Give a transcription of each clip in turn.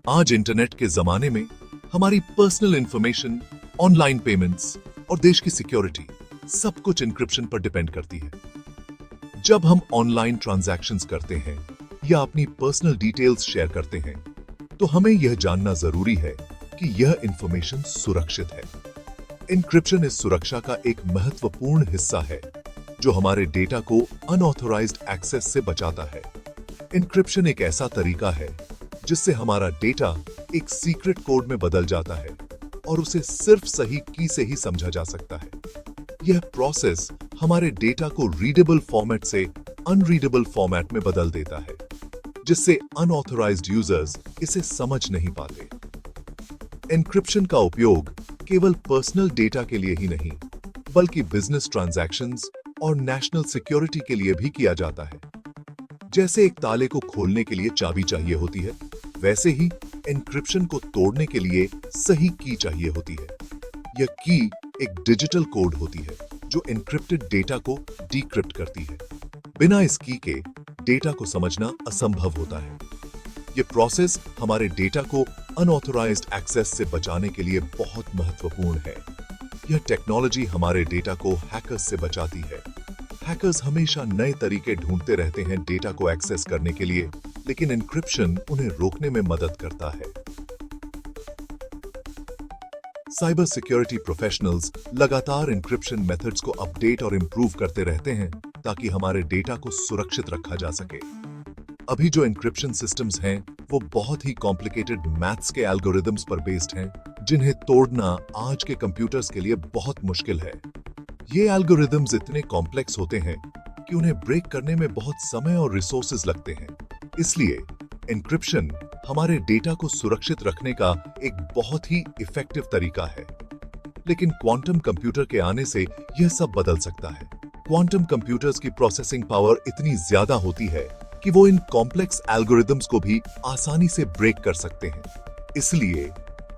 आज इंटरनेट के जमाने में हमारी पर्सनल इंफॉर्मेशन, ऑनलाइन पेमेंट्स और देश की सिक्योरिटी सब कुछ इंक्रिप्शन पर डिपेंड करती है। जब हम ऑनलाइन ट्रांजैक्शंस करते हैं या अपनी पर्सनल डिटेल्स शेयर करते हैं, तो हमें यह जानना जरूरी है कि यह इंफॉर्मेशन सुरक्षित है। इंक्रिप्शन इस सुरक्षा का एक महत्वपूर्ण हिस्सा है जो हमारे डेटा को अनऑथराइज्ड एक्सेस से बचाता है। इंक्रिप्शन एक ऐसा तरीका है जिससे हमारा डेटा एक सीक्रेट कोड में बदल जाता है और उसे सिर्फ सही की से ही समझा जा सकता है। यह प्रोसेस हमारे डेटा को रीडेबल फॉर्मेट से अनरीडेबल फॉर्मेट में बदल देता है, जिससे अनऑथराइज्ड यूजर्स इसे समझ नहीं पाते। एन्क्रिप्शन का उपयोग केवल पर्सनल डेटा के लिए ही नहीं, बल्कि बिजनेस ट्रांजैक्शंस और नेशनल सिक्योरिटी के लिए भी किया जाता है। जैसे एक ताले को खोलने के लिए चाबी चाहिए होती है, वैसे ही एन्क्रिप्शन को तोड़ने के लिए सही की चाहिए होती है। यह की एक डिजिटल कोड होती है जो एन्क्रिप्टेड डेटा को डिक्रिप्ट करती है। बिना इस की के डेटा को समझना असंभव होता है। यह प्रोसेस हमारे डेटा को अनऑथराइज्ड एक्सेस से बचाने के लिए बहुत महत्वपूर्ण है। यह टेक्नोलॉजी हमारे डेटा को हैकर्स से बचाती है। हैकर्स हमेशा नए तरीके ढूंढते रहते हैं डेटा को एक्सेस करने के लिए, लेकिन एन्क्रिप्शन उन्हें रोकने में मदद करता है। साइबर सिक्योरिटी प्रोफेशनल्स लगातार एन्क्रिप्शन मेथड्स को अपडेट और इंप्रूव करते रहते हैं ताकि हमारे डेटा को सुरक्षित रखा जा सके। अभी जो एन्क्रिप्शन सिस्टम्स हैं, वो बहुत ही कॉम्प्लिकेटेड मैथ्स के एल्गोरिदम्स पर बेस्ड हैं, जिन्हें तोड़ना आज के कंप्यूटर्स के लिए बहुत मुश्किल है। ये एल्गोरिदम्स इतने कॉम्प्लेक्स होते हैं कि उन्हें ब्रेक करने में बहुत समय और रिसोर्सेज लगते हैं। इसलिए एन्क्रिप्शन हमारे डेटा को सुरक्षित रखने का एक बहुत ही इफेक्टिव तरीका है। लेकिन क्वांटम कंप्यूटर के आने से यह सब बदल सकता है। क्वांटम कंप्यूटर्स की प्रोसेसिंग पावर इतनी ज्यादा होती है कि वो इन कॉम्प्लेक्स एल्गोरिदम्स को भी आसानी से ब्रेक कर सकते हैं। इसलिए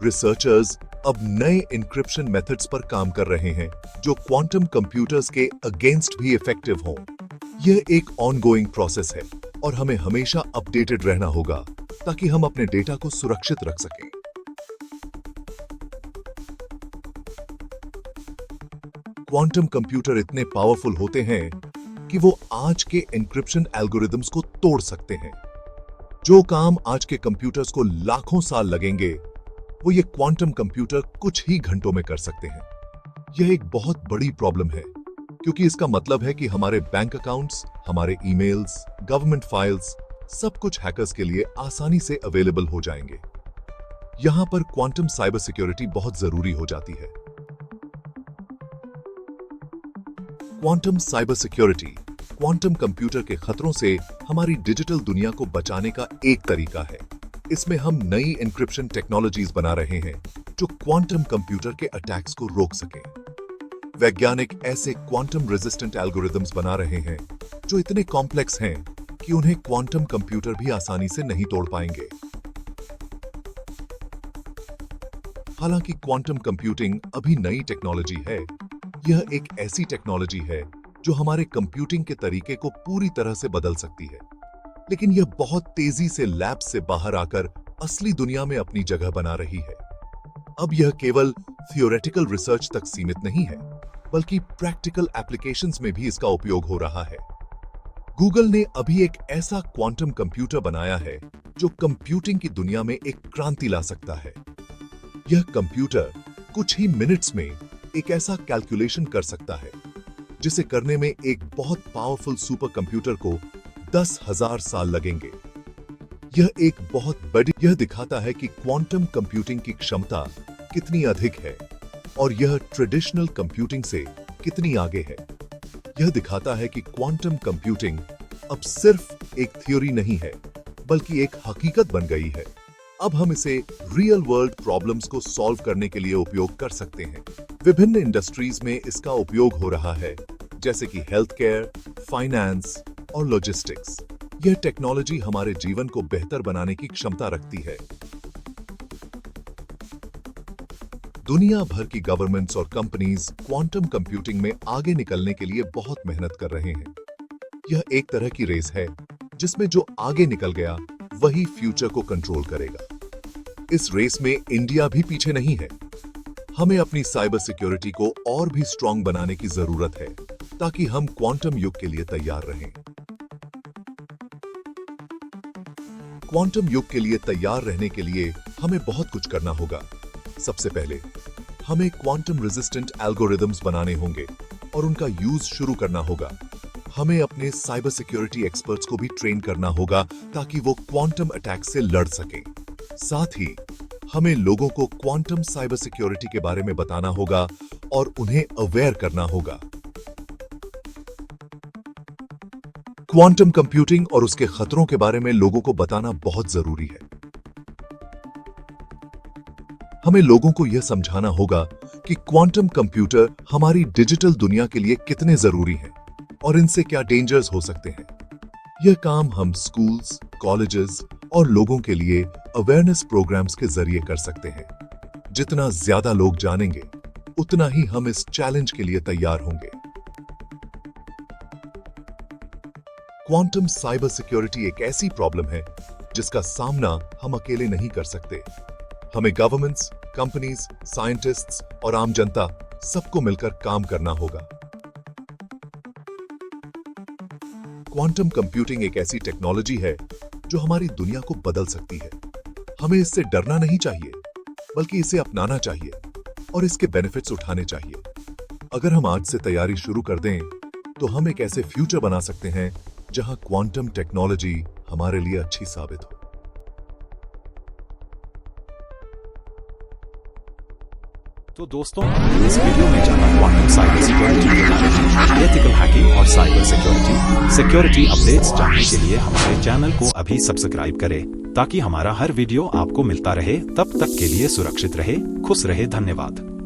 रिसर्चर्स अब नए एन्क्रिप्शन मेथड्स पर काम कर रहे हैं जो क्वांटम कंप्यूटर्स के अगेंस्ट भी इफेक्टिव हों। यह एक ऑनगोइंग प्रोसेस है और हमें हमेशा अपडेटेड रहना होगा ताकि हम अपने डेटा को सुरक्षित रख सकें। क्वांटम कंप्यूटर इतने पावरफुल होते हैं कि वो आज के एन्क्रिप्शन एल्गोरिदम्स को तोड़ सकते हैं। जो काम आज के कंप्यूटर्स को लाखों साल लगेंगे, वो ये क्वांटम कंप्यूटर कुछ ही घंटों में कर सकते हैं। यह एक बहुत बड़ी प्रॉब्लम है, क्योंकि इसका मतलब है कि हमारे बैंक अकाउंट्स, हमारे ईमेल्स, गवर्नमेंट फाइल्स, सब कुछ हैकर्स के लिए आसानी से अवेलेबल हो जाएंगे। यहां पर क्वांटम साइबर सिक्योरिटी बहुत जरूरी हो जाती है। Quantum cyber security quantum computer के खतरों से हमारी डिजिटल दुनिया को बचाने का एक तरीका है। इसमें हम नई एन्क्रिप्शन टेक्नोलॉजीज बना रहे हैं जो क्वांटम कंप्यूटर के अटैक्स को रोक सकें। वैज्ञानिक ऐसे क्वांटम रेजिस्टेंट एल्गोरिदम्स बना रहे हैं जो इतने कॉम्प्लेक्स हैं कि उन्हें क्वांटम कंप्यूटर भी आसानी से नहीं तोड़ पाएंगे। हालांकि क्वांटम कंप्यूटिंग अभी नई टेक्नोलॉजी है, यह एक ऐसी टेक्नोलॉजी है जो हमारे कंप्यूटिंग के तरीके को पूरी तरह से बदल सकती है। लेकिन यह बहुत तेजी से लैब से बाहर आकर असली दुनिया में अपनी जगह बना रही है। अब यह केवल थियोरेटिकल रिसर्च तक सीमित नहीं है, बल्कि प्रैक्टिकल एप्लीकेशंस में भी इसका उपयोग हो रहा है। गूगल ने अभी एक ऐसा क्वांटम कंप्यूटर बनाया है जो कंप्यूटिंग की दुनिया में एक क्रांति ला सकता है। यह कंप्यूटर कुछ ही मिनट्स में एक ऐसा कैलकुलेशन कर सकता है जिसे करने में एक बहुत पावरफुल सुपर कंप्यूटर को 10,000 साल लगेंगे। यह एक बहुत बड़ी यह दिखाता है कि क्वांटम कंप्यूटिंग की क्षमता कितनी अधिक है और यह ट्रेडिशनल कंप्यूटिंग से कितनी आगे है। यह दिखाता है कि क्वांटम कंप्यूटिंग अब सिर्फ एक थ्योरी नहीं है, बल्कि एक हकीकत बन गई है। अब हम इसे रियल वर्ल्ड प्रॉब्लम्स को सॉल्व करने के लिए उपयोग कर सकते हैं। विभिन्न इंडस्ट्रीज में इसका उपयोग हो रहा है, जैसे कि हेल्थ केयर, फाइनेंस और लॉजिस्टिक्स। यह टेक्नोलॉजी हमारे जीवन को बेहतर बनाने की क्षमता रखती है। दुनिया भर की गवर्नमेंट्स और कंपनीज क्वांटम कंप्यूटिंग में आगे निकलने के लिए बहुत मेहनत कर रहे हैं। यह एक तरह की रेस है जिसमें जो आगे निकल गया वही फ्यूचर को कंट्रोल करेगा। इस रेस में इंडिया भी पीछे नहीं है। हमें अपनी साइबर सिक्योरिटी को और भी स्ट्रांग बनाने की जरूरत है ताकि हम क्वांटम युग के लिए तैयार रहें। क्वांटम युग के लिए तैयार रहने के लिए हमें बहुत कुछ करना होगा। सबसे पहले हमें क्वांटम रेजिस्टेंट एल्गोरिदम्स बनाने होंगे और उनका यूज शुरू करना होगा। हमें अपने साइबर सिक्योरिटी एक्सपर्ट्स को भी ट्रेन करना होगा ताकि वो क्वांटम अटैक से लड़ सकें। साथ ही हमें लोगों को क्वांटम साइबर सिक्योरिटी के बारे में बताना होगा और उन्हें अवेयर करना होगा। क्वांटम कंप्यूटिंग और उसके खतरों के बारे में लोगों को बताना बहुत जरूरी है। हमें लोगों को यह समझाना होगा कि क्वांटम कंप्यूटर हमारी डिजिटल दुनिया के लिए कितने जरूरी हैं और इनसे क्या डेंजर्स हो सकते हैं। यह काम हम स्कूल्स, कॉलेजेस और लोगों के लिए अवेयरनेस प्रोग्राम्स के जरिए कर सकते हैं। जितना ज्यादा लोग जानेंगे, उतना ही हम इस चैलेंज के लिए तैयार होंगे। क्वांटम साइबर सिक्योरिटी एक ऐसी प्रॉब्लम है जिसका सामना हम अकेले नहीं कर सकते। हमें गवर्नमेंट्स, कंपनीज, साइंटिस्ट्स और आम जनता सबको मिलकर काम करना होगा। क्वांटम कंप्यूटिंग एक ऐसी टेक्नोलॉजी है जो हमारी दुनिया को बदल सकती है। हमें इससे डरना नहीं चाहिए, बल्कि इसे अपनाना चाहिए और इसके बेनिफिट्स उठाने चाहिए। अगर हम आज से तैयारी शुरू कर दें, तो हम एक ऐसे फ्यूचर बना सकते हैं जहां क्वांटम टेक्नोलॉजी हमारे लिए अच्छी साबित हो। तो दोस्तों, इस वीडियो में जाना क्वांटम साइबर सिक्योरिटी के बारे में। एथिकल हैकिंग और साइबर सिक्योरिटी अपडेट्स जानने के लिए हमारे चैनल को अभी सब्सक्राइब करें ताकि हमारा हर वीडियो आपको मिलता रहे। तब तक के लिए सुरक्षित रहे, खुश रहे। धन्यवाद।